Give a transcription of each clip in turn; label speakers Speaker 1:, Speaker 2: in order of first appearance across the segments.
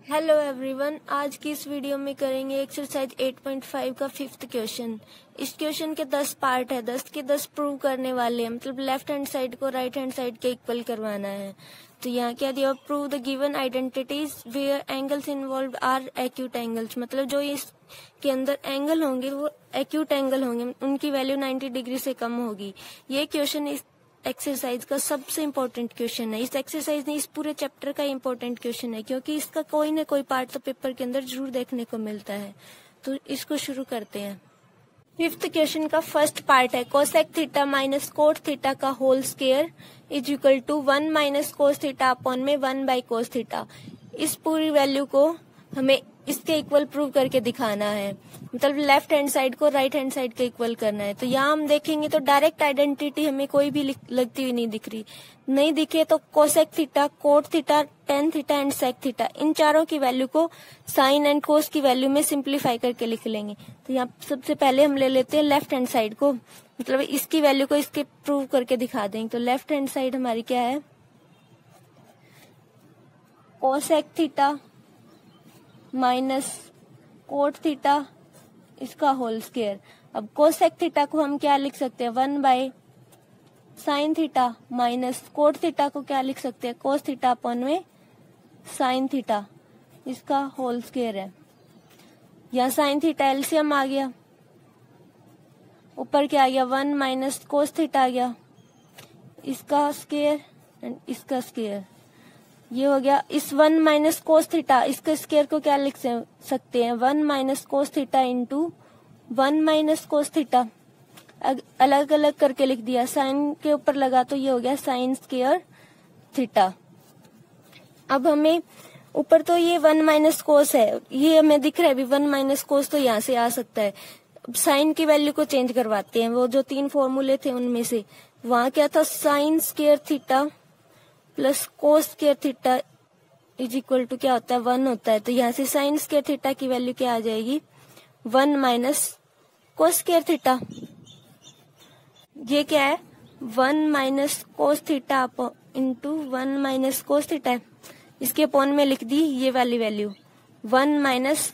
Speaker 1: Hello everyone, आज की इस वीडियो में करेंगे एक्सरसाइज 8.5 का 5th क्वेश्चन। इस क्वेश्चन के 10 पार्ट है, 10 के 10 प्रूव करने वाले हैं, मतलब लेफ्ट हैंड साइड को राइट हैंड साइड के इक्वल करवाना है। तो यहाँ क्या दिया, prove the given identities where angles involved are acute angles, मतलब जो इसके अंदर एंगल होंगे वो एक्यूट एंगल होंगे, उनकी वैल्यू 90 डिग्री से कम होगी। ये क्वेश्चन इस एक्सरसाइज का सबसे इम्पोर्टेंट क्वेश्चन है। इस एक्सरसाइज ने इस पूरे चैप्टर का इम्पोर्टेंट क्वेश्चन है, क्योंकि इसका कोई न कोई पार्ट तो पेपर के अंदर जरूर देखने को मिलता है। तो इसको शुरू करते हैं। 5th क्वेश्चन का फर्स्ट पार्ट है cosec theta minus cot theta का whole square is equal to 1 minus cos theta upon में 1 बाई कोस थीटा। इस पूरी वैल्यू को हमें इसके इक्वल प्रूव करके दिखाना है, मतलब लेफ्ट हैंड साइड को राइट हैंड साइड के इक्वल करना है। तो यहाँ हम देखेंगे तो डायरेक्ट आइडेंटिटी हमें कोई भी लगती हुई नहीं दिख रही, नहीं दिखे तो cosec theta, cot theta, tan theta and sec theta, इन चारों की वैल्यू को साइन एंड कोस की वैल्यू में सिंप्लीफाई करके लिख लेंगे। तो यहाँ सबसे पहले हम ले लेते हैं लेफ्ट हैंड साइड को, मतलब इसकी वैल्यू को इसके प्रूव करके दिखा देंगे। तो लेफ्ट हैंड साइड हमारी क्या है, cosec theta minus cot theta इसका होल स्क्वायर। अब कोसेक थीटा को हम क्या लिख सकते हैं, 1 by sine theta minus cot theta को क्या लिख सकते हैं, कोस थीटा अपॉन में साइन थीटा, इसका होल स्क्वायर है। यहाँ साइन थीटा एलसीएम आ गया, ऊपर क्या आ गया 1 माइनस कोस थीटा आ गया, इसका स्क्वायर एंड इसका स्क्वायर, ये हो गया। इस 1 माइनस कोस थीटा इसके स्क्वायर को क्या लिख सकते हैं, 1 minus cos theta into 1 minus cos theta, अलग अलग करके लिख दिया, साइन के ऊपर लगा तो ये हो गया साइन स्क्वायर थीटा। अब हमें ऊपर तो ये 1 माइनस कोस है, ये हमें दिख रहा है, अभी 1 माइनस कोस तो यहाँ से आ सकता है। साइन की वैल्यू को चेंज करवाते हैं, वो जो 3 फॉर्मूले थे उनमें से वहां क्या था, sine square theta plus cos square theta is equal to क्या होता है, 1 होता है। तो यहाँ से साइन स्क्वायर थीटा की वैल्यू क्या आ जाएगी, 1 माइनस कोस स्क्वायर थीटा। ये क्या है, 1 minus cos theta into 1 minus cos theta है, इसके अपॉन में लिख दी ये वाली वैल्यू 1 माइनस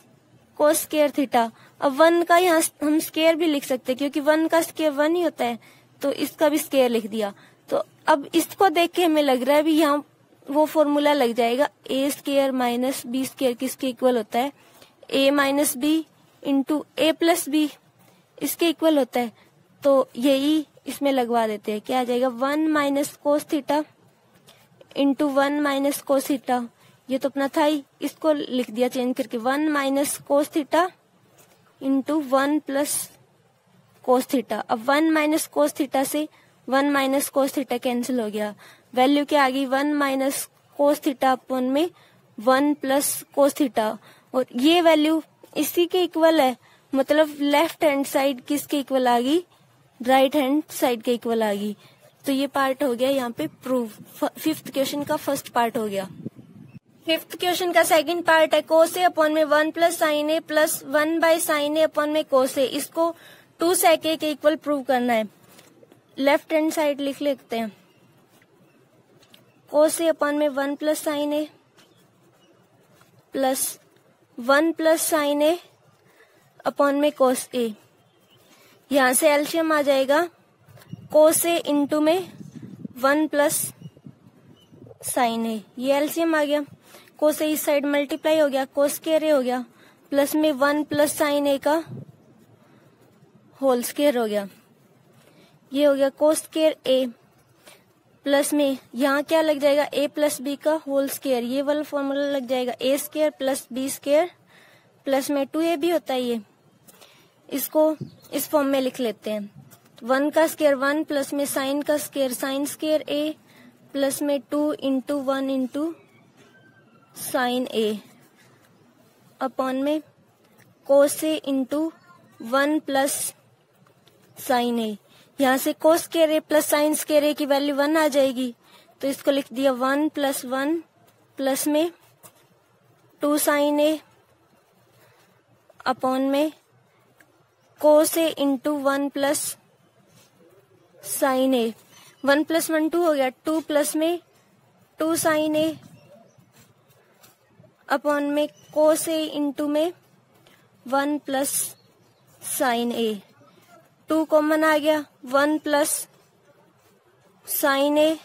Speaker 1: कोस स्क्वायर थीटा। अब 1 का यहाँ हम स्क्वायर भी लिख सकते हैं, क्योंकि 1 का स्क्वायर 1 ही होता है, तो इसका भी स्क्वायर लिख दिया। तो अब इसको देख के हमें लग रहा है भी यहाँ वो फॉर्मूला लग जाएगा, a square minus B square किसके इक्वल होता है, ए माइनस बी इंटू ए प्लस बी, इसके इक्वल होता है। तो यही इसमें लगवा देते हैं, क्या आ जाएगा 1 minus cos theta into 1 minus cos theta, ये तो अपना था ही, इसको लिख दिया चेंज करके 1 minus cos theta into 1 plus cos theta. अब 1 माइनस कोस थीटा से 1 माइनस कोस थीटा कैंसिल हो गया, वैल्यू क्या आ गई 1 माइनस कोस थीटा अपॉन में 1 प्लस कोस थीटा, और ये वैल्यू इसी के इक्वल है, मतलब लेफ्ट हैंड साइड किसके इक्वल आ गई, राइट हैंड साइड के इक्वल आ गई। तो ये पार्ट हो गया यहाँ पे प्रूव, 5th क्वेश्चन का फर्स्ट पार्ट हो गया। 5th क्वेश्चन का सेकंड पार्ट है कोस ए अपॉन में 1 plus sine A plus 1 by sine A upon में कोस ए, इसको 2 सेक ए के इक्वल प्रूव करना है। लेफ्ट हैंड साइड लिख लेते हैं, कोस ए अपॉन में 1 plus sine A plus 1 plus sine A upon में कोस ए, यहां से एलसीएम आ जाएगा कोस ए इंटू में 1 प्लस साइन ए, ये एलसीएम आ गया, कोस ए इस साइड मल्टीप्लाई हो गया, कोस स्क्वायर ए हो गया, प्लस में 1 प्लस साइन ए का होल स्क्वायर हो गया, ये हो गया कोस स्क्वायर ए, प्लस में यहाँ क्या लग जाएगा, ए प्लस बी का होल स्क्वायर, ये वाला फॉर्मूला लग जाएगा a square plus b square, plus में 2a भी होता है ये, इसको इस फॉर्म में लिख लेते हैं। 1 का स्क्वायर 1 प्लस में साइन का स्क्वायर साइन स्क्वायर ए प्लस में 2 into 1 into sine A upon में कोस ए इंटू 1 प्लस साइन ए, यहाँ से कोस स्क्वायर ए प्लस साइन स्क्वायर ए की वैल्यू 1 आ जाएगी, तो इसको लिख दिया 1 प्लस 1 प्लस में 2 साइन ए अपॉन में कोस ए इंटू 1 प्लस साइन ए, 1 प्लस 1 2 हो गया, 2 प्लस में 2 साइन ए अपॉन में कोस ए इंटू में 1 प्लस साइन ए, 2 कॉमन आ गया, 1 प्लस साइन ए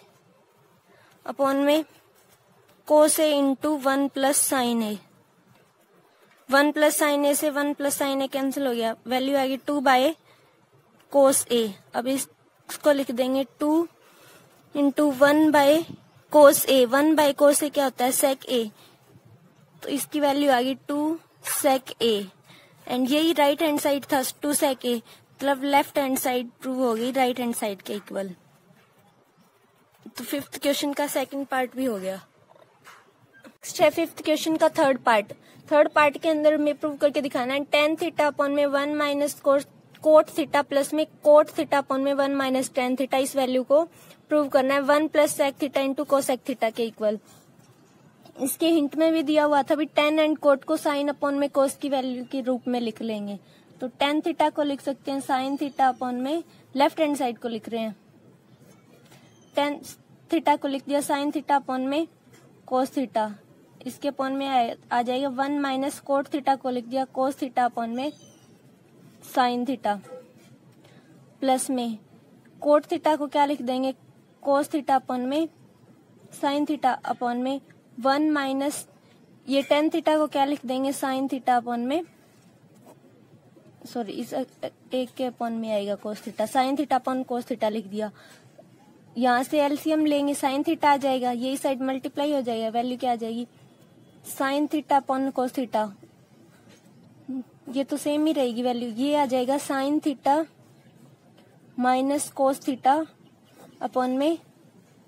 Speaker 1: अपॉन में कोस ए इंटू 1 प्लस साइन ए, 1 प्लस साइन ए से 1 प्लस साइन ए कैंसिल हो गया, वैल्यू आ गई 2 बाय कोस ए। अब इसको लिख देंगे 2 into 1 by cos a, 1 by cos a क्या होता है सेक ए, तो इसकी वैल्यू आ गई 2 सेक ए, एंड यही राइट हैंड साइड था 2 सेक ए, मतलब लेफ्ट हैंड साइड प्रूव हो गई राइट हैंड साइड के इक्वल। तो 5th क्वेश्चन का सेकंड पार्ट भी हो गया। नेक्स्ट है 5th क्वेश्चन का थर्ड पार्ट के अंदर में प्रूव करके दिखाना है tan थीटा अपॉन में 1 माइनस कोट थीटा प्लस में कोट थीटा अपॉन में 1 माइनस tan थीटा, इस वैल्यू को प्रूव करना है 1 plus sec theta into cosec theta के इक्वल। इसके हिंट में भी दिया हुआ था भी tan एंड कोट को साइन अपॉन में कोस की वैल्यू के रूप में लिख लेंगे, तो tan थीटा को लिख सकते हैं साइन थीटा अपॉन में लेफ्ट हैंड साइड को लिख रहे हैं, tan थीटा को लिख दिया साइन थीटा अपॉन में कोस थीटा, इसके अपॉन में आ जाएगा 1 माइनस कोट थीटा को लिख दिया कोस थीटा अपॉन में साइन थीटा, प्लस में कोट थीटा को क्या लिख देंगे कोस थीटा अपॉन में साइन थीटा अपॉन में 1 माइनस ये tan थीटा को क्या लिख देंगे साइन थीटा अपॉन में, सॉरी इस एक के अपॉन में आएगा cos theta, sine theta upon cos theta लिख दिया। यहाँ से एलसीएम लेंगे साइन थीटा आ जाएगा, यही साइड मल्टीप्लाई हो जाएगा, वैल्यू क्या आ जाएगी साइन थीटा अपॉन कोस थीटा, ये तो सेम ही रहेगी वैल्यू, ये आ जाएगा sign theta minus cos theta upon में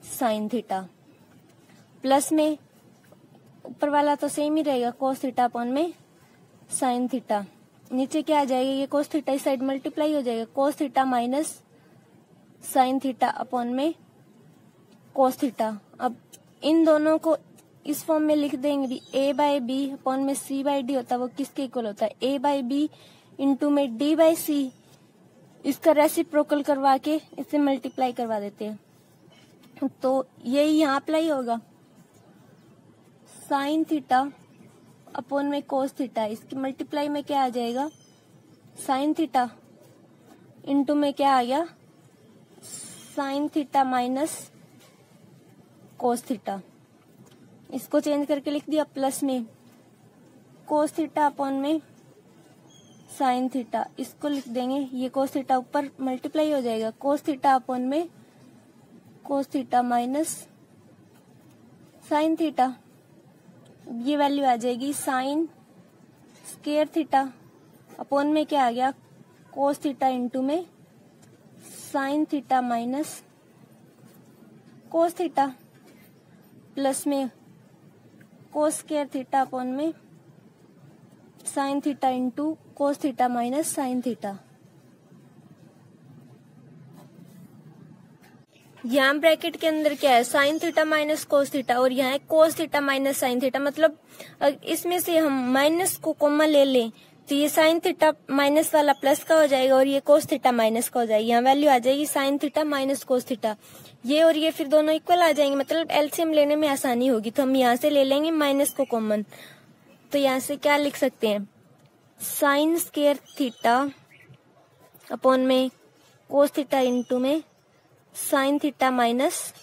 Speaker 1: साइन थीटा, प्लस में ऊपर वाला तो सेम ही रहेगा कोस थीटा अपॉन में साइन थीटा, नीचे क्या आ जाएगा ये कोस थीटा इस साइड मल्टीप्लाई हो जाएगा cos theta minus sine theta upon में कोस थीटा। अब इन दोनों को इस फॉर्म में लिख देंगे, a बाय बी अपॉन में c बाय डी होता है, वो किसके इक्वल होता है a बाय बी इंटू में d बाय सी, इसका रेसिप्रोकल करवा के इससे मल्टीप्लाई करवा देते हैं, तो यही यहाँ अप्लाई होगा साइन थीटा अपॉन में कोस थीटा, इसकी मल्टीप्लाई में क्या आ जाएगा साइन थीटा इंटू में क्या आ गया sign theta minus cos theta, इसको चेंज करके लिख दिया प्लस में कोस थीटा अपॉन में साइन थीटा, इसको लिख देंगे ये कोस थीटा ऊपर मल्टीप्लाई हो जाएगा कोस थीटा अपॉन में cos theta minus sine theta, ये वैल्यू आ जाएगी साइन स्क्वायर थीटा अपॉन में क्या आ गया कोस थीटा इंटू में sine theta minus cos theta, plus में कोस स्क्वायर थीटा अपॉन में sine theta into cos theta minus sine theta. यहाँ ब्रैकेट के अंदर क्या है sine theta minus cos theta और यहाँ है cos theta minus sine theta, मतलब इसमें से हम माइनस को कॉमन ले लें तो ये साइन थीटा माइनस वाला प्लस का हो जाएगा और ये कोस थीटा माइनस का हो जाएगी, यहाँ वैल्यू आ जाएगी sign theta minus cos theta, ये और ये फिर दोनों इक्वल आ जाएंगे, मतलब एलसीएम लेने में आसानी होगी, तो हम यहाँ से ले लेंगे माइनस को कॉमन, तो यहाँ से क्या लिख सकते हैं साइन स्क्वायर थीटा अपॉन में कोस थीटा इंटू में sine theta minus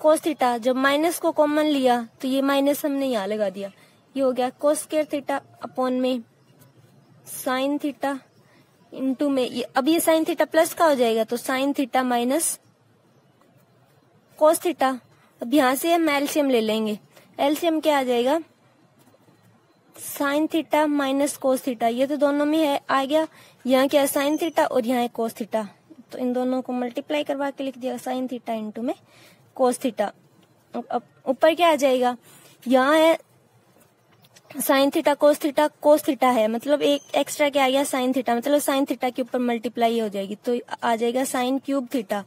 Speaker 1: cos theta, जब माइनस को कॉमन लिया तो ये माइनस हमने यहाँ लगा दिया, ये हो गया कोस स्क्वायर थीटा अपॉन में साइन थीटा इंटू में अब ये साइन थीटा प्लस का हो जाएगा तो sign theta minus cos theta. अब यहाँ से हम एलसीएम ले लेंगे, एलसीएम क्या आ जाएगा sign theta minus cos theta, ये तो दोनों में है आ गया, यहाँ क्या है साइन थीटा और यहाँ है कोस थीटा, तो इन दोनों को मल्टीप्लाई करवा के लिख दिया साइन थीटा इंटू में कोस थीटा। अब ऊपर क्या आ जाएगा यहाँ है साइन थीटा कोस थीटा है, मतलब एक एक्स्ट्रा क्या आ गया साइन थीटा, मतलब साइन थीटा के ऊपर मल्टीप्लाई हो जाएगी तो आ जाएगा साइन क्यूब थीटा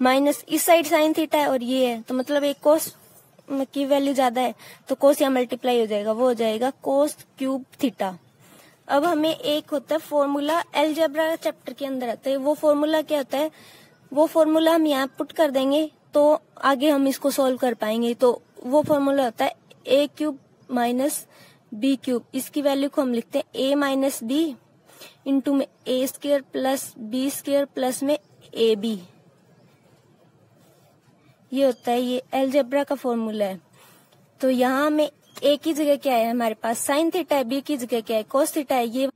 Speaker 1: माइनस इस साइड साइन थीटा है और ये है तो मतलब एक कोस की वैल्यू ज्यादा है तो कोस यहाँ मल्टीप्लाई हो जाएगा, वो हो जाएगा कोस क्यूब थीटा। अब हमें एक होता है फॉर्मूला अलजेब्रा चैप्टर के अंदर आता है, वो फॉर्मूला क्या होता है, वो फॉर्मूला हम यहाँ पुट कर देंगे तो आगे हम इसको सोल्व कर पाएंगे, तो वो फॉर्मूला होता है a cube minus b cube, इसकी वैल्यू को हम लिखते हैं ए माइनस बी इंटू में a square plus b square plus में ए बी। ये होता है, ये अलजेब्रा का फॉर्मूला है। तो यहाँ में ए की जगह क्या है हमारे पास, साइन थीटा है, बी की जगह क्या है, कोस थीटा है। ये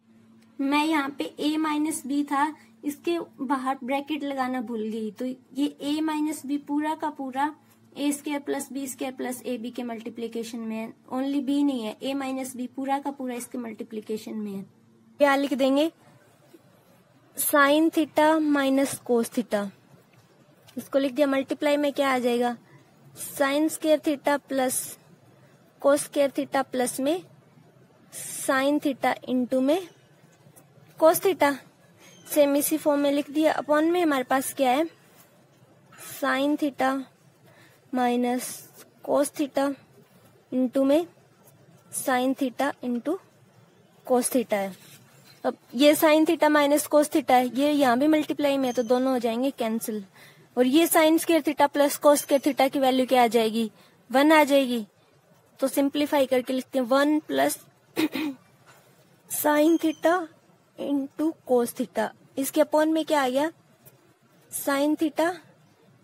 Speaker 1: मैं यहाँ पे ए माइनस बी था, इसके बाहर ब्रैकेट लगाना भूल गई, तो ये ए माइनस बी पूरा का पूरा a square plus b square plus a b के मल्टीप्लीकेशन में है। ओनली बी नहीं है, ए माइनस बी पूरा का पूरा इसके मल्टीप्लीकेशन में है। क्या लिख देंगे, sine theta minus cos theta, इसको लिख दिया। मल्टीप्लाई में क्या आ जाएगा, sine square theta plus cos square theta plus में साइन थीटा इंटू में कोस थीटा। सेम इसी फॉर्म में लिख दिया। अपॉन में हमारे पास क्या है, sine theta minus cos theta into में sine theta into cos theta है। अब ये sine theta minus cos theta है, ये यहाँ भी मल्टीप्लाई में है तो दोनों हो जाएंगे कैंसिल। और ये sign square theta plus cos square theta की वैल्यू क्या आ जाएगी, 1 आ जाएगी। तो सिंप्लीफाई करके लिखते हैं 1 plus sign theta into cos theta. इसके अपॉन में क्या आ गया, sign theta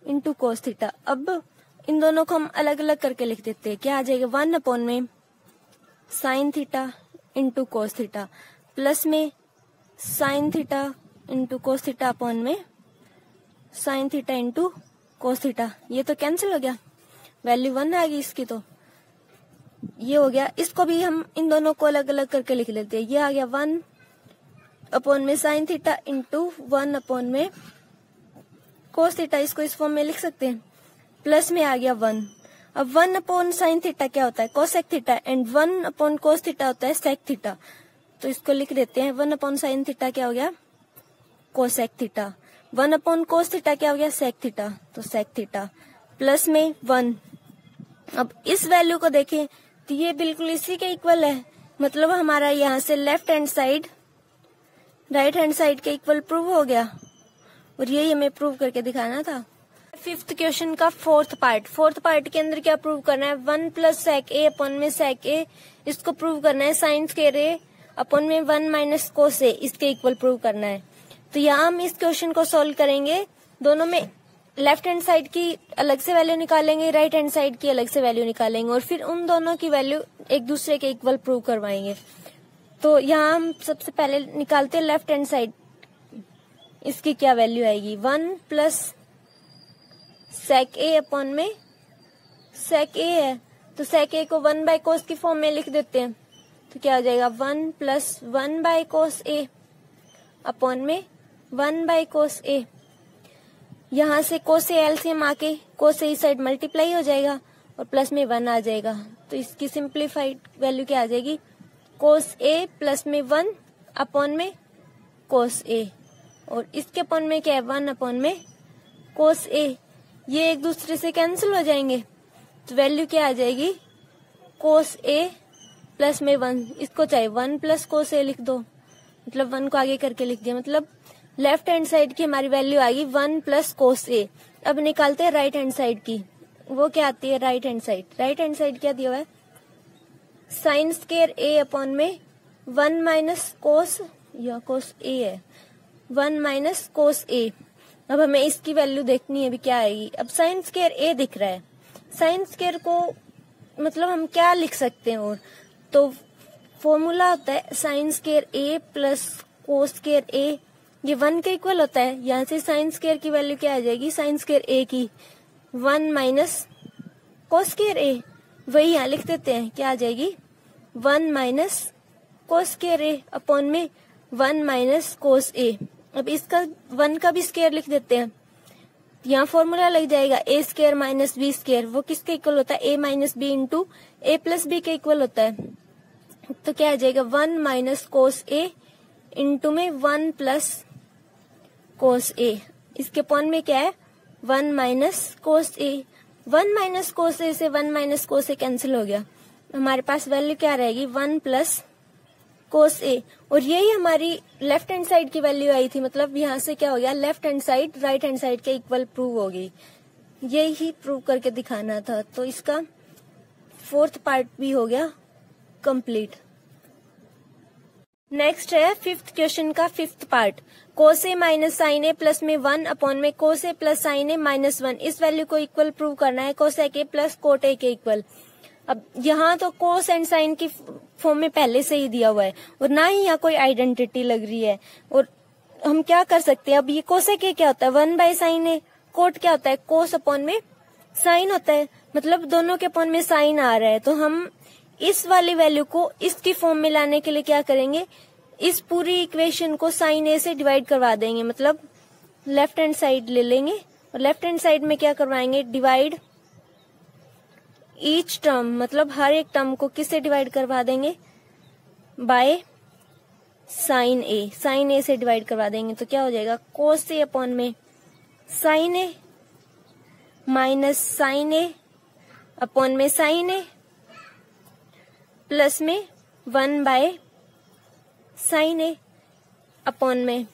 Speaker 1: into cos theta. अब इन दोनों को हम अलग अलग करके लिख देते हैं। क्या आ जाएगा, 1 अपॉन में sine theta into cos theta plus में sine theta into cos theta upon में sine theta into cos theta. ये तो कैंसिल हो गया, वैल्यू 1 आ गई इसकी। तो ये हो गया। इसको भी हम इन दोनों को अलग अलग करके लिख लेते हैं। ये आ गया 1 अपॉन में साइन थीटा इंटू 1 अपॉन में कोस थीटा, इसको इस फॉर्म में लिख सकते हैं। प्लस में आ गया 1। अब 1 अपॉन साइन थीटा क्या होता है, cosec theta, and 1 upon cos theta होता है सेक थीटा। तो इसको लिख देते हैं, 1 अपॉन साइन थीटा क्या हो गया, cosec theta. 1 upon cos theta क्या हो गया, सेक थीटा, तो सेक थीटा प्लस में 1। अब इस वैल्यू को देखें तो ये बिल्कुल इसी के इक्वल है, मतलब हमारा यहाँ से left hand side right hand side के इक्वल प्रूव हो गया। और यही हमें प्रूव करके दिखाना था। 5th क्वेश्चन का 4th पार्ट के अंदर क्या प्रूव करना है, 1 प्लस सेक ए अपॉन में सेक ए, इसको प्रूव करना है। साइन स्क्वायर ए अपॉन में 1 माइनस कोस ए, इसके इक्वल प्रूव करना है। तो यहाँ हम इस क्वेश्चन को सॉल्व करेंगे, दोनों में लेफ्ट हैंड साइड की अलग से वैल्यू निकालेंगे, राइट हैंड साइड की अलग से वैल्यू निकालेंगे, और फिर उन दोनों की वैल्यू एक दूसरे के इक्वल प्रूव करवाएंगे। तो यहाँ हम सबसे पहले निकालते हैं लेफ्ट हैंड साइड, इसकी क्या वैल्यू आएगी, 1 प्लस सेक ए अपॉन में सेक ए है, तो सेक ए को 1 बाय कोस की फॉर्म में लिख देते हैं। तो क्या हो जाएगा, 1 plus 1 by cos A upon में 1 बाय कोस ए। यहाँ से कोस ए एलसीएम आके कोस ए साइड मल्टीप्लाई हो जाएगा और प्लस में 1 आ जाएगा। तो इसकी सिंप्लीफाइड वैल्यू क्या आ जाएगी, कोस ए प्लस में 1 अपॉन में कोस ए, और इसके अपॉन में क्या है, 1 अपॉन में कोस ए। ये एक दूसरे से कैंसिल हो जाएंगे, तो वैल्यू क्या आ जाएगी, कोस ए प्लस में 1। इसको चाहे 1 प्लस कोस ए लिख दो, मतलब 1 को आगे करके लिख दिया, मतलब लेफ्ट हैंड साइड की हमारी वैल्यू आएगी 1 प्लस कोस ए। अब निकालते हैं राइट हैंड साइड की, वो क्या आती है, राइट हैंड साइड क्या दिया हुआ है, साइन स्क्वायर ए अपॉन में 1 माइनस कोस, या कोस ए है, 1 माइनस कोस ए। अब हमें इसकी वैल्यू देखनी है भी क्या आएगी। अब साइन स्क्वायर ए दिख रहा है, साइन स्क्वायर को मतलब हम क्या लिख सकते हैं, और तो फॉर्मूला होता है साइन स्क्वायर ए प्लस कोस स्क्वायर ए, ये 1 के इक्वल होता है। यहाँ से साइन स्क्वायर की वैल्यू क्या आ जाएगी, साइन स्क्वायर ए की 1 माइनस कोस स्क्वायर ए, वही यहाँ लिख देते हैं, क्या आ जाएगी 1 माइनस कोस स्क्वायर ए अपॉन में 1 माइनस कोस ए। अब इसका 1 का भी स्क्वायर लिख देते हैं, यहाँ फॉर्मूला लग जाएगा a square minus B square, वो किसके इक्वल होता है, ए माइनस बी इंटू ए प्लस बी के इक्वल होता है। तो क्या आ जाएगा 1 माइनस कोस ए इंटू में 1 प्लस कोस ए। इसके अपॉन में क्या है, 1 माइनस कोस ए। 1 माइनस कोस ए से 1 माइनस कोस ए कैंसिल हो गया, हमारे पास वैल्यू क्या रहेगी, 1 प्लस कोस ए। और यही हमारी लेफ्ट हैंड साइड की वैल्यू आई थी, मतलब यहाँ से क्या हो गया, left hand side right hand side के इक्वल प्रूव हो गई। यही प्रूव करके दिखाना था। तो इसका 4th पार्ट भी हो गया कंप्लीट। नेक्स्ट है फिफ्थ क्वेश्चन का फिफ्थ पार्ट। कोस ए माइनस साइन ए प्लस में 1 अपॉन में कोस ए प्लस साइन ए माइनस 1, इस वैल्यू को इक्वल प्रूव करना है cosec A plus cot A के इक्वल। अब यहाँ तो कोस एंड साइन की फॉर्म में पहले से ही दिया हुआ है और ना ही यहाँ कोई आइडेंटिटी लग रही है, और हम क्या कर सकते हैं। अब ये कोसेक ए क्या होता है 1 बाय साइन ए, कोट क्या होता है कोस अपॉन में साइन होता है, मतलब दोनों के अपॉन में साइन आ रहा है। तो हम इस वाली वैल्यू को इसकी फॉर्म में लाने के लिए क्या करेंगे, इस पूरी इक्वेशन को साइन ए से डिवाइड करवा देंगे, मतलब लेफ्ट हैंड साइड ले लेंगे और लेफ्ट हैंड साइड में क्या करवाएंगे डिवाइड ईच टर्म, मतलब हर एक टर्म को किससे डिवाइड करवा देंगे बाय साइन ए, साइन ए से डिवाइड करवा देंगे। तो क्या हो जाएगा कोस ए अपॉन में sign A minus sine A upon में साइन ए प्लस में 1 बाय साइन ए अपॉन में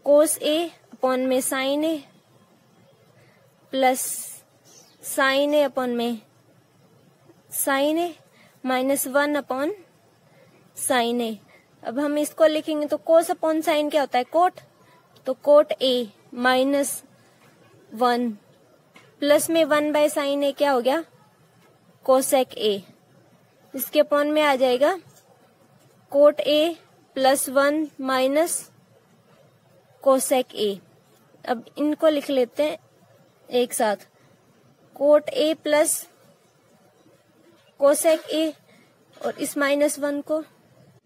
Speaker 1: कोस ए अपॉन में sign A plus sine A upon में साइन ए माइनस 1 अपॉन साइन ए। अब हम इसको लिखेंगे तो कोस अपॉन साइन क्या होता है कोट, तो कोट ए माइनस 1 प्लस में 1 बाय साइन ए क्या हो गया कोसेक ए, इसके अपॉन में आ जाएगा coat a plus 1 minus cosec ए। अब इनको लिख लेते हैं एक साथ, कोट ए प्लस कोसेक ए और इस माइनस 1 को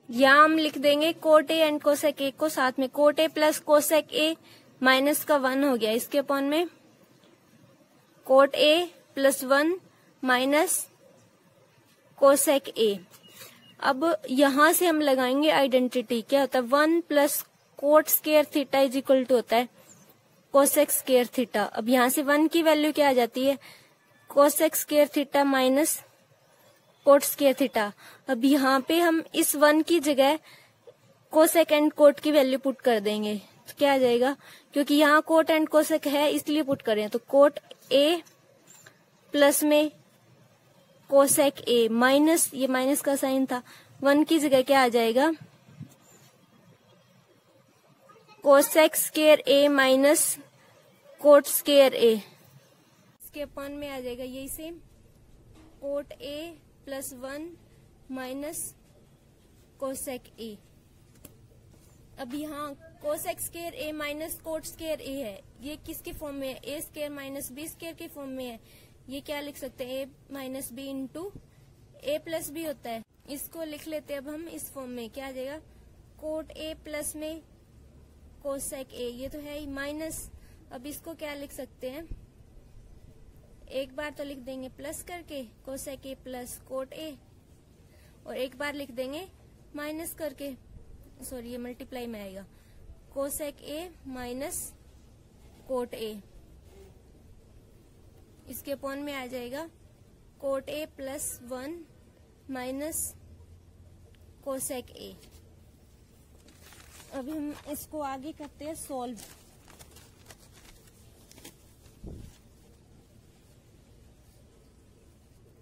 Speaker 1: यहाँ हम लिख देंगे कोट ए एंड कोसेक ए को साथ में, coat a plus cosec A minus का 1 हो गया, इसके अपॉन में coat a plus 1 minus cosec ए। अब यहां से हम लगाएंगे आइडेंटिटी, क्या होता है 1 plus cot square theta is equal to होता है कोसेक स्केयर थीटा। अब यहां से 1 की वैल्यू क्या आ जाती है cosec square theta minus coat square theta. अब यहाँ पे हम इस 1 की जगह कोसेक एंड कोट की वैल्यू पुट कर देंगे, तो क्या आ जाएगा, क्योंकि यहाँ कोट एंड कोसेक है इसलिए पुट करें, तो कोट ए प्लस में कोसेक ए माइनस, ये माइनस का साइन था, 1 की जगह क्या आ जाएगा कोसेक स्केयर ए माइनस कोट स्केयर ए, इसके अपॉन में आ जाएगा यही से coat a plus 1 minus cosec ए। अब यहाँ कोसेक स्केयर ए माइनस कोट स्केयर ए है, ये किसकी फॉर्म में है ए स्केयर माइनस बी स्केयर की फॉर्म में है, ये क्या लिख सकते हैं a minus b into A plus B होता है, इसको लिख लेते हैं अब हम इस फॉर्म में, क्या आ जाएगा कोट ए प्लस में कोसेक ए, ये तो है ही माइनस, अब इसको क्या लिख सकते हैं एक बार तो लिख देंगे प्लस करके cosec A plus cot A, और एक बार लिख देंगे माइनस करके, सॉरी ये मल्टीप्लाई में आएगा cosec A minus cot A, इसके अपॉन में आ जाएगा coat a plus 1 minus cosec ए। अभी हम इसको आगे करते हैं सॉल्व।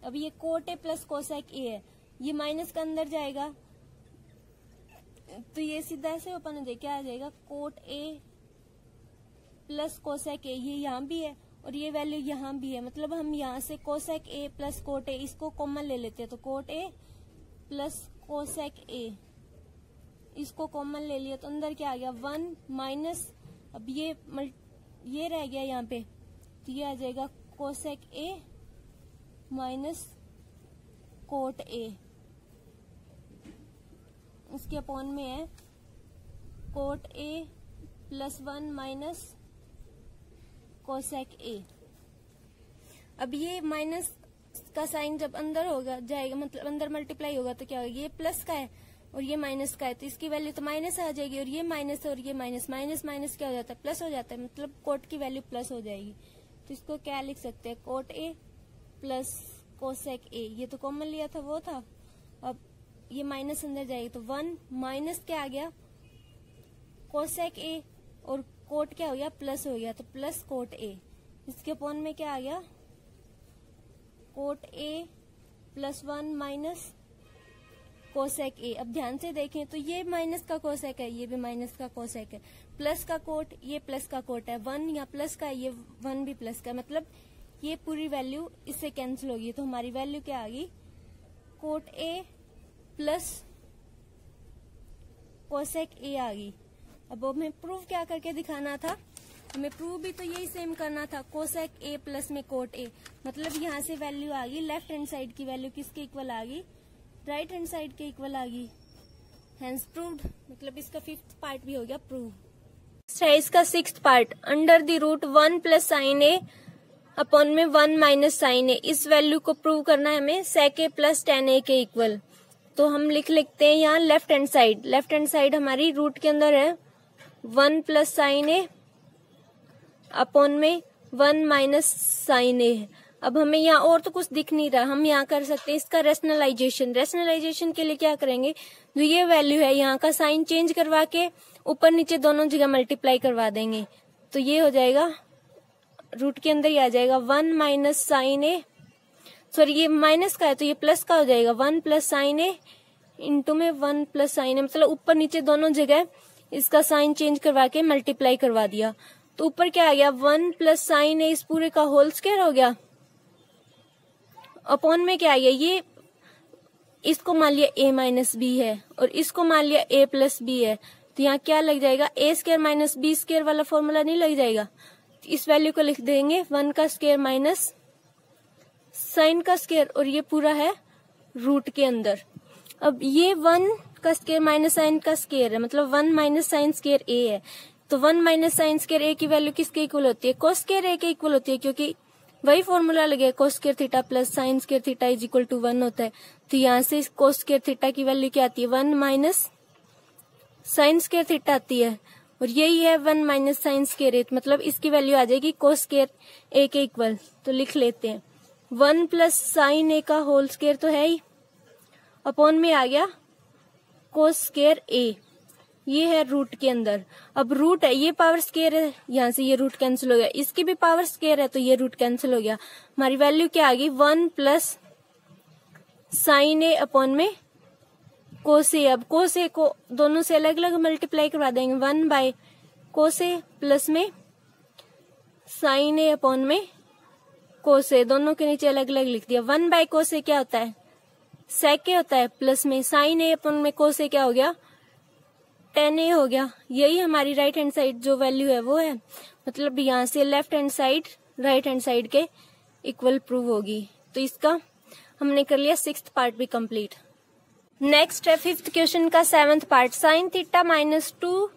Speaker 1: अब ये कोट ए प्लस कोसेक ए है, ये माइनस का अंदर जाएगा तो ये सीधा ऐसे ओपन हो जाएगा, क्या आ जाएगा कोट ए प्लस कोसेक ए, ये यहाँ भी है और ये वैल्यू यहाँ भी है, मतलब हम यहाँ से cosec A plus cot A इसको कॉमन ले लेते हैं, तो कोट ए प्लस कोसेक ए इसको कॉमन ले लिया तो अंदर क्या आ गया 1 माइनस, अब ये रह गया यहाँ पे, तो ये आ जाएगा cosec A minus cot A, उसके अपॉन में है coat a plus 1 minus cosec ए। अब ये माइनस का साइन जब अंदर होगा जाएगा, मतलब अंदर मल्टीप्लाई होगा तो क्या होगा, ये प्लस का है और ये माइनस का है, तो इसकी वैल्यू तो माइनस आ जाएगी, और ये माइनस है और ये माइनस, माइनस माइनस क्या हो जाता है प्लस हो जाता है, मतलब कोट की वैल्यू प्लस हो जाएगी। तो इसको क्या लिख सकते हैं कोट ए प्लस कोसेक ए, ये तो कॉमन लिया था वो था, अब ये माइनस अंदर जाएगी तो 1 माइनस क्या आ गया कोसेक ए और कोट क्या हो गया प्लस हो गया, तो प्लस कोट ए, इसके अपॉन में क्या आ गया coat a plus 1 minus cosec ए। अब ध्यान से देखें तो ये माइनस का कोसेक है, ये भी माइनस का कोसेक है, प्लस का कोट, ये प्लस का कोट है, 1 यहाँ प्लस का है, ये 1 भी प्लस का है, मतलब ये पूरी वैल्यू इससे कैंसिल होगी। तो हमारी वैल्यू क्या आ गई, cot a plus cosec a आ गई। अब हमें प्रूव क्या करके दिखाना था, हमें प्रूव भी तो यही सेम करना था, कोसेक ए प्लस में कोट ए, मतलब यहाँ से वैल्यू आ गई, लेफ्ट हैंड साइड की वैल्यू किसके इक्वल आ गई, राइट हैंड साइड के इक्वल आ गई, हेंस प्रूव्ड। मतलब इसका 5th पार्ट भी हो गया प्रूव। इसका 6th part, under the root 1 plus sine A upon में 1 माइनस साइन ए, इस वैल्यू को प्रूव करना है हमें sec a plus tan a के इक्वल। तो हम लिखते हैं यहाँ लेफ्ट हैंड साइड हमारी रूट के अंदर है 1 प्लस साइन ए अपॉन में 1 माइनस साइन ए है। अब हमें यहाँ और तो कुछ दिख नहीं रहा, हम यहाँ कर सकते हैं इसका रेशनलाइजेशन के लिए क्या करेंगे, जो ये वैल्यू है यहाँ का साइन चेंज करवा के ऊपर नीचे दोनों जगह मल्टीप्लाई करवा देंगे। तो ये हो जाएगा, रूट के अंदर ही आ जाएगा 1 माइनस साइन ए, सॉरी ये माइनस का है तो ये प्लस का हो जाएगा, 1 प्लस साइन ए इंटू में 1 प्लस साइन ए, मतलब ऊपर नीचे दोनों जगह इसका साइन चेंज करवा के मल्टीप्लाई करवा दिया। तो ऊपर क्या आ गया, 1 प्लस साइन ए इस पूरे का होल स्क्वायर हो गया, अपॉन में क्या आ गया, ये इसको मान लिया a माइनस बी है और इसको मान लिया a प्लस बी है, तो यहाँ क्या लग जाएगा, a square minus B square वाला फॉर्मूला नहीं लग जाएगा। तो इस वैल्यू को लिख देंगे 1 का स्क्वायर माइनस साइन का स्क्वायर, और ये पूरा है रूट के अंदर। अब ये 1 का स्क्वायर माइनस साइन का स्क्वायर है, मतलब 1 माइनस साइन स्क्वायर a है, तो 1 माइनस साइन स्क्वायर a की वैल्यू किसके इक्वल होती है, कोस स्क्वायर a के इक्वल होती है, क्योंकि वही फॉर्मूला लगे cos square theta plus sine square theta is equal to 1 होता है। तो यहाँ से कोस स्क्वायर थीटा की वैल्यू क्या आती है, 1 माइनस साइन स्क्वायर थीटा आती है, और यही है 1 माइनस साइन स्क्वायर ए, मतलब इसकी वैल्यू आ जाएगी कोस स्क्वायर ए के इक्वल। तो लिख लेते हैं 1 प्लस साइन ए का होल स्क्वायर तो है ही, अपॉन में आ गया कोस स्क्वायर ए, ये है रूट के अंदर। अब रूट है, ये पावर स्क्वायर है, यहाँ से ये रूट कैंसिल हो गया, इसकी भी पावर स्क्वायर है तो ये रूट कैंसिल हो गया। हमारी वैल्यू क्या आ गई, 1 प्लस साइन ए अपॉन में कोस ए। अब कोस ए को दोनों से अलग अलग मल्टीप्लाई करवा देंगे, 1 बाय कोस ए प्लस में साइन ए अपॉन में कोस ए, दोनों के नीचे अलग अलग लिख दिया। 1 बाय कोस ए क्या होता है, सेक ए होता है, प्लस में साइन ए अपॉन में कोस ए क्या हो गया, tan a हो गया। यही हमारी राइट हैंड साइड जो वैल्यू है वो है, मतलब यहाँ से left hand side right hand side के इक्वल प्रूव होगी। तो इसका हमने कर लिया 6th पार्ट भी कंप्लीट। नेक्स्ट है 5th क्वेश्चन का 7th part, sign theta minus 2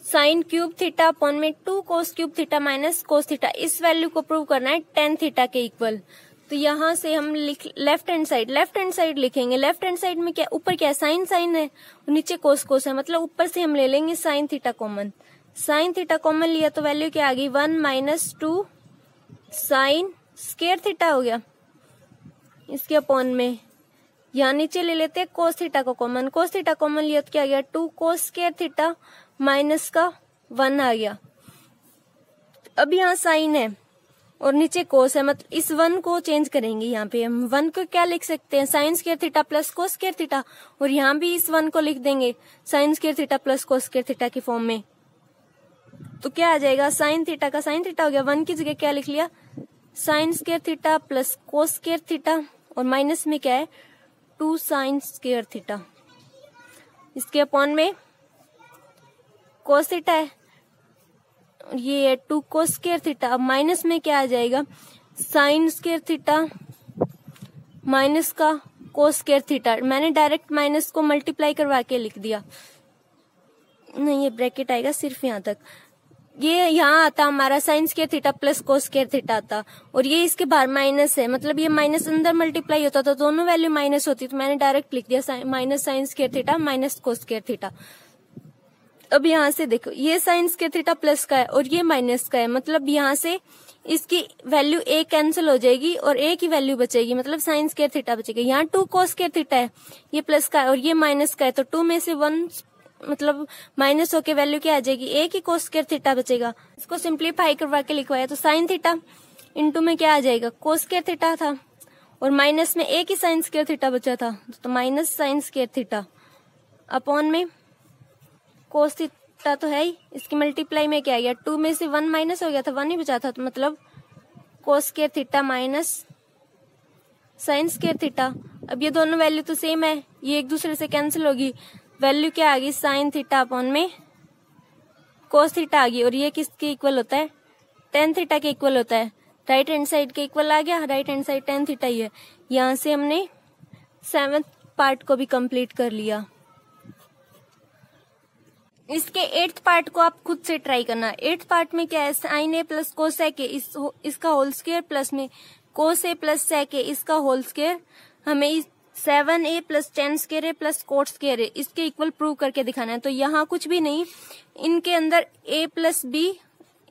Speaker 1: sine cube theta upon में 2 cos cube theta minus cos theta, इस वैल्यू को प्रूव करना है tan थीटा के इक्वल। तो यहाँ से हम लेफ्ट हैंड साइड लिखेंगे। लेफ्ट हैंड साइड में क्या, ऊपर क्या है, साइन है और नीचे कोस है, मतलब ऊपर से हम ले लेंगे साइन थीटा कॉमन लिया तो वैल्यू क्या आ गई, 1 माइनस 2 साइन स्क्वायर थीटा हो गया, इसके अपॉन में यहाँ नीचे ले लेते हैं कोस थीटा को कॉमन, कोस थीटा कॉमन लिया तो क्या आ गया, 2 कोस स्क्वायर थीटा माइनस का 1 आ गया। अब यहाँ साइन है और नीचे कोस है, मतलब इस 1 को चेंज करेंगे, यहाँ पे हम 1 को क्या लिख सकते हैं, sign square theta plus cos square theta, और यहाँ भी इस 1 को लिख देंगे sign square theta plus cos square theta की फॉर्म में। तो क्या आ जाएगा, साइन थीटा का साइन थीटा हो गया, 1 की जगह क्या लिख लिया, sign square theta plus cos square theta, और माइनस में क्या है 2 साइन स्क्वायर थीटा, इसके अपॉन में कोस थीटा है, ये है 2 कोस स्क्वायर थीटा। अब माइनस में क्या आ जाएगा, साइन स्क्वायर थीटा माइनस का कोस स्क्वायर थीटा, मैंने डायरेक्ट माइनस को मल्टीप्लाई करवा के लिख दिया, नहीं ये ब्रैकेट आएगा सिर्फ यहाँ तक, ये यहाँ आता हमारा sign square theta plus cos square theta आता, और ये इसके बाहर माइनस है, मतलब ये माइनस अंदर मल्टीप्लाई होता तो दोनों वैल्यू माइनस होती, तो मैंने डायरेक्ट लिख दिया minus sine square theta minus कोस स्क्वायर थीटा। अब यहाँ से देखो ये साइन स्क्वायर थीटा प्लस का है और ये माइनस का है, मतलब यहाँ से इसकी वैल्यू a कैंसिल हो जाएगी और a की वैल्यू बचेगी, मतलब साइन स्क्वायर थीटा बचेगा। यहाँ 2 कोस स्क्वायर थीटा है, ये प्लस का है और ये माइनस का है, तो 2 में से 1 मतलब माइनस होके वैल्यू क्या आ जाएगी, a की कोस स्क्वायर थीटा बचेगा। इसको सिंप्लीफाई करवा के लिखवाया तो साइन थीटा इंटू में क्या आ जाएगा, कोस स्क्वायर थीटा था, और माइनस में एक ही साइन स्क्वायर थीटा बचा था, तो minus sine square theta upon में कोस थीटा तो है ही, इसकी मल्टीप्लाई में क्या आ गया, 2 में से 1 माइनस हो गया था, 1 ही बचा था, तो मतलब कोस square theta minus sine square theta. अब ये दोनों वैल्यू तो सेम है, ये एक दूसरे से कैंसिल होगी, वैल्यू क्या आ गई, साइन थीटा अपॉन में कोस थीटा आ गई, और ये किसके इक्वल होता है, टेन थीटा के इक्वल होता है, राइट हैंड साइड के इक्वल आ गया, right hand side tan theta ही है। यहां से हमने 7th पार्ट को भी कंप्लीट कर लिया। इसके 8th पार्ट को आप खुद से ट्राई करना। 8th पार्ट में क्या है, साइन ए प्लस कोस ए के इसका होल स्क्वायर प्लस में कोस ए प्लस सेक ए इसका होल स्क्वायर, हमें 7a प्लस 10 स्क्वायर ए प्लस कोट स्क्वायर ए इसके इक्वल प्रूव करके दिखाना है। तो यहाँ कुछ भी नहीं, इनके अंदर a प्लस बी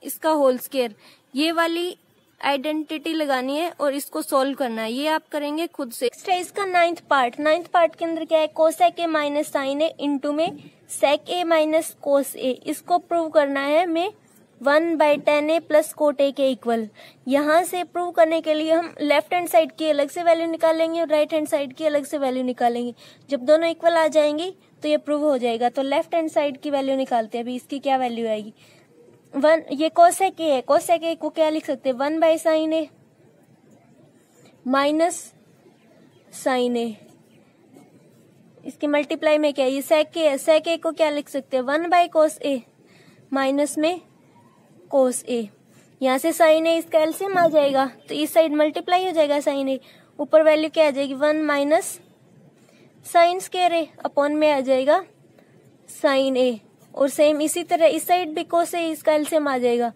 Speaker 1: इसका होल स्क्वायर, ये वाली आइडेंटिटी लगानी है और इसको सोल्व करना है, ये आप करेंगे खुद से। नेक्स्ट है इसका 9th पार्ट। 9th पार्ट के अंदर क्या है, cosec A minus sine A into में सेक ए माइनस कोस ए, इसको प्रूव करना है हमें 1/10a प्लस कोट ए के इक्वल। यहाँ से प्रूव करने के लिए हम लेफ्ट हैंड साइड की अलग से वैल्यू निकालेंगे और राइट हैंड साइड की अलग से वैल्यू निकालेंगे। जब दोनों इक्वल आ जाएंगी तो ये प्रूव हो जाएगा। तो लेफ्ट हैंड साइड की वैल्यू निकालते हैं। अभी इसकी क्या वैल्यू आएगी, 1, ये कोसेक ए है, कोसेक ए को क्या लिख सकते हैं, 1/sin ए माइनस साइन ए, इसकी मल्टीप्लाई में क्या है, ये सेक ए है, सेक ए को क्या लिख सकते हैं, 1/cos ए माइनस में कोस ए। यहाँ से साइन ए इसका एलसीएम आ जाएगा, तो इस साइड मल्टीप्लाई हो जाएगा साइन ए, ऊपर वैल्यू क्या आ जाएगी, 1 माइनस साइन स्क्वायर ए अपॉन में आ जाएगा साइन ए। और सेम इसी तरह इस साइड भी कोस ए इसका एलसीएम आ जाएगा,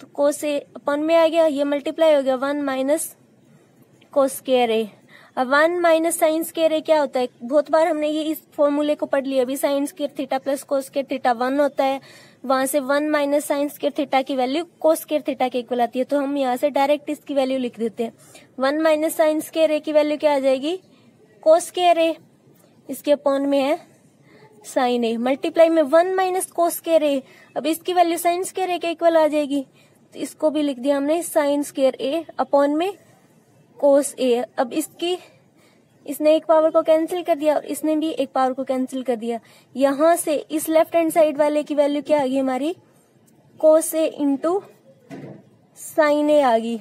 Speaker 1: तो कोस ए अपॉन में आ गया, ये मल्टीप्लाई हो गया 1 माइनस कोस स्क्वायर ए। अब 1 माइनस साइन स्क्वायर ए क्या होता है, बहुत बार हमने ये इस फॉर्मूले को पढ़ लिया। अभी sign square theta plus cos square theta 1 होता है, वहां से 1 माइनस साइन स्क्वायर थीटा की वैल्यू कोस स्क्वायर थीटा के इक्वल आती है, तो हम यहाँ से डायरेक्ट इसकी वैल्यू लिख देते हैं। 1 माइनस साइन स्क्वायर ए की वैल्यू क्या आ जाएगी, कोस स्क्वायर ए, इसके अपॉन में है साइन ए, मल्टीप्लाई में 1 माइनस कोस स्क्वायर ए, अब इसकी वैल्यू साइन स्क्वायर ए के इक्वल आ जाएगी, तो इसको भी लिख दिया हमने साइन स्क्वायर ए अपॉन में कोस ए। अब इसने एक पावर को कैंसिल कर दिया और इसने भी एक पावर को कैंसिल कर दिया। यहां से इस लेफ्ट हैंड साइड वाले की वैल्यू क्या आ गई हमारी, कोस ए इंटू साइन ए आ गई।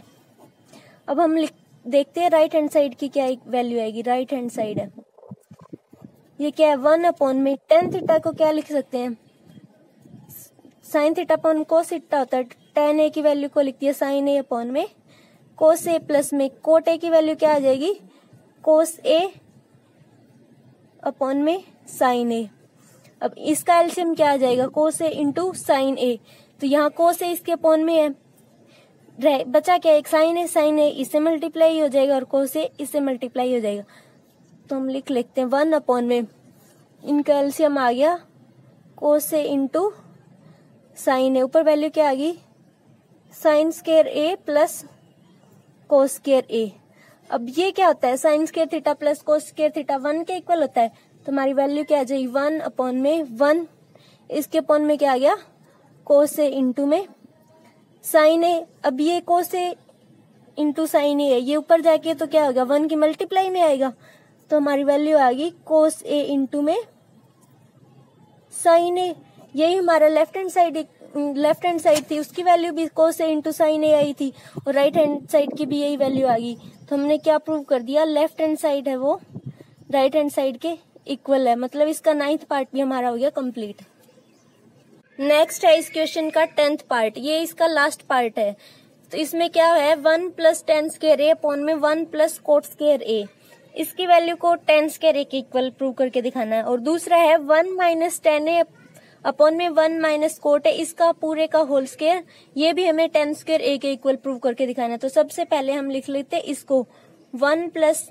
Speaker 1: अब हम देखते हैं राइट हैंड साइड की क्या वैल्यू आएगी। राइट हैंड साइड है, ये क्या है, 1 अपॉन में टेन थीटा को क्या लिख सकते हैं, sine theta upon cos theta होता है, टेन ए की वैल्यू को लिख दिया साइन ए अपॉन में कोस ए, प्लस में कोट ए की वैल्यू क्या आ जाएगी, कोस ए अपॉन में साइन ए। अब इसका एलसीएम क्या आ जाएगा, कोस ए इंटू साइन ए, तो यहाँ कोस ए इसके अपॉन में है, बचा क्या, एक साइन ए इससे मल्टीप्लाई हो जाएगा और कोस ए इससे मल्टीप्लाई हो जाएगा, तो हम लिख लेते हैं 1 अपॉन में इनका एलसीएम आ गया कोस ए इंटू साइन ए, ऊपर वैल्यू क्या आ गई, साइन स्क्वायर ए प्लस कोस स्क्वायर ए। अब ये क्या होता है, sign square theta plus cos square theta 1 के इक्वल होता है, तो हमारी वैल्यू क्या आ जाएगी, 1 अपॉन में 1, इसके अपॉन में क्या आ गया, कोस ए इंटू में साइन ए। अब ये कोस ए इंटू साइन ए है, ये ऊपर जाके तो क्या होगा, 1 की मल्टीप्लाई में आएगा, तो हमारी वैल्यू आ गई कोस ए इंटू में साइन ए। यही हमारा लेफ्ट हैंड साइड थी, उसकी वैल्यू भी कोस ए इंटू साइन ए आई थी, और राइट हैंड साइड की भी यही वैल्यू आ गई। तो हमने क्या प्रूव कर दिया, लेफ्ट हैंड साइड है वो राइट हैंड साइड के इक्वल है, मतलब इसका 9th पार्ट भी हमारा हो गया कंप्लीट। नेक्स्ट है इस क्वेश्चन का 10th पार्ट, ये इसका लास्ट पार्ट है। तो इसमें क्या है, 1 प्लस टेन स्क्वायर ए अपॉन में 1 प्लस कोट स्क्वायर ए, इसकी वैल्यू को टेन स्क्वायर ए के इक्वल प्रूव करके दिखाना है। और दूसरा है 1 माइनस टेन ए अपॉन में 1 माइनस कोट ए, इसका पूरे का होल स्क्वायर, ये भी हमें टेन स्क्वायर ए के इक्वल प्रूव करके दिखाना है। तो सबसे पहले हम लिख लेते हैं इसको 1 प्लस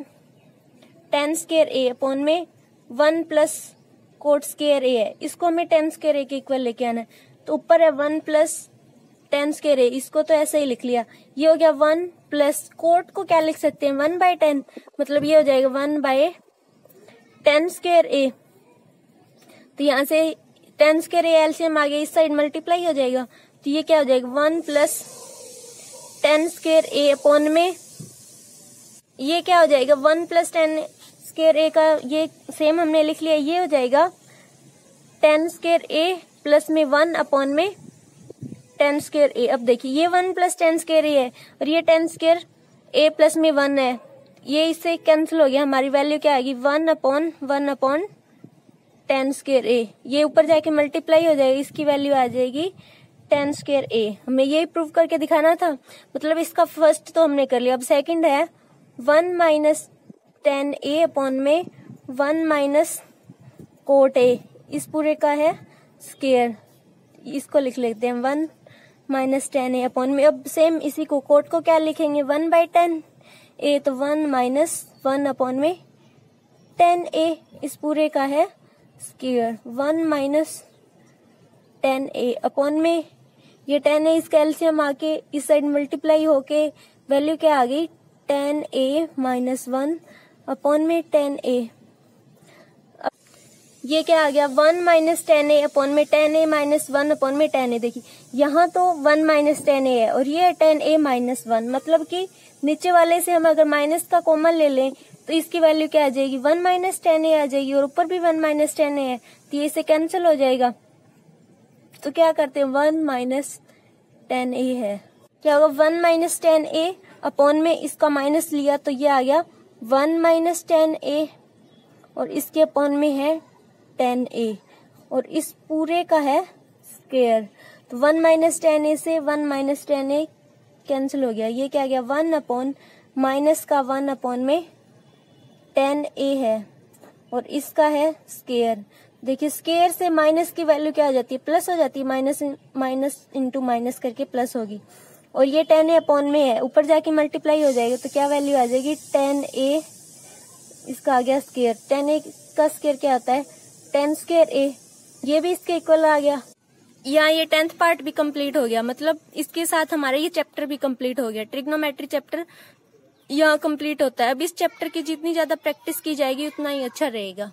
Speaker 1: टेन स्क्वायर ए अपॉन में 1 प्लस कोट स्क्वायर ए है, इसको हमें टेन स्क्वायर ए के इक्वल लेके आना है। तो ऊपर है 1 प्लस टेन स्क्वायर ए, इसको तो ऐसे ही लिख लिया। ये हो गया 1 प्लस कोट को क्या लिख सकते हैं, 1/10, मतलब ये हो जाएगा 1/10 स्क्वायर ए। तो यहाँ से टेन स्क्वायर ए एलसीएम आ गया, इस साइड मल्टीप्लाई हो जाएगा, तो ये क्या हो जाएगा 1 प्लस टेन स्क्वायर ए अपॉन में ये क्या हो जाएगा 1 प्लस 10 स्क्वायर ए का ये सेम हमने लिख लिया, ये हो जाएगा 10 स्क्वायर ए प्लस में 1 अपॉन में 10 स्क्वायर ए। अब देखिए ये 1 प्लस 10 स्क्वायर ए है और ये 10 स्क्वायर ए प्लस में 1 है, ये इससे कैंसिल हो गया, हमारी वैल्यू क्या आएगी 1 अपॉन 10 स्क्वायर ए। ये ऊपर जाके मल्टीप्लाई हो जाएगी, इसकी वैल्यू आ जाएगी 10 स्क्वायर ए। हमें यही प्रूव करके दिखाना था, मतलब इसका फर्स्ट तो हमने कर लिया। अब सेकंड है 1 माइनस 10 ए अपॉन में 1 माइनस कोट ए, इस पूरे का है स्क्वायर, इसको लिख लेते हैं 1 माइनस 10 ए अपॉन में। अब सेम इसी को कोट को क्या लिखेंगे 1/10 ए, तो 1 माइनस 1 अपॉन में 10 ए, इस पूरे का है स्क्वायर 1 माइनस 10 ए अपॉन में ये 10 ए इसका एलसीएम आके इस साइड मल्टीप्लाई होके वैल्यू क्या आ गई 10 ए माइनस 1 अपॉन में 10 ए। ये क्या आ गया 1 माइनस 10 ए अपॉन में 10 ए माइनस 1 अपॉन में 10 ए। देखिए यहाँ तो 1 माइनस 10 ए है और ये 10 ए माइनस 1, मतलब कि नीचे वाले से हम अगर माइनस का कॉमन ले लें तो इसकी वैल्यू क्या आ जाएगी 1 माइनस 10 ए आ जाएगी और ऊपर भी 1 माइनस 10 ए है, तो ये इसे कैंसिल हो जाएगा। तो क्या करते हैं 1 माइनस 10 ए है, क्या होगा 1 माइनस 10 ए अपॉन में इसका माइनस लिया तो ये आ गया 1 माइनस 10 ए और इसके अपॉन में है 10 ए और इस पूरे का है स्क्वायर। तो 1 माइनस 10 ए से 1 माइनस 10 ए कैंसिल हो गया, ये क्या गया 1 अपॉन माइनस का 1 अपॉन में 10 ए है और इसका है स्क्वायर। देखिए स्क्वायर से माइनस की वैल्यू क्या हो जाती है प्लस हो जाती है, माइनस इंटू माइनस करके प्लस होगी और ये 10 ए अपॉन में है, ऊपर जाके मल्टीप्लाई हो जाएगा तो क्या वैल्यू आ जाएगी 10 ए, इसका आ गया स्क्वायर। 10 ए का स्क्वायर क्या आता है 10 स्क्वायर ए, ये भी इसके इक्वल आ गया। यहाँ ये 10th पार्ट भी कंप्लीट हो गया, मतलब इसके साथ हमारा ये चैप्टर भी कंप्लीट हो गया। ट्रिग्नोमेट्री चैप्टर यहाँ कंप्लीट होता है। अब इस चैप्टर की जितनी ज्यादा प्रैक्टिस की जाएगी उतना ही अच्छा रहेगा।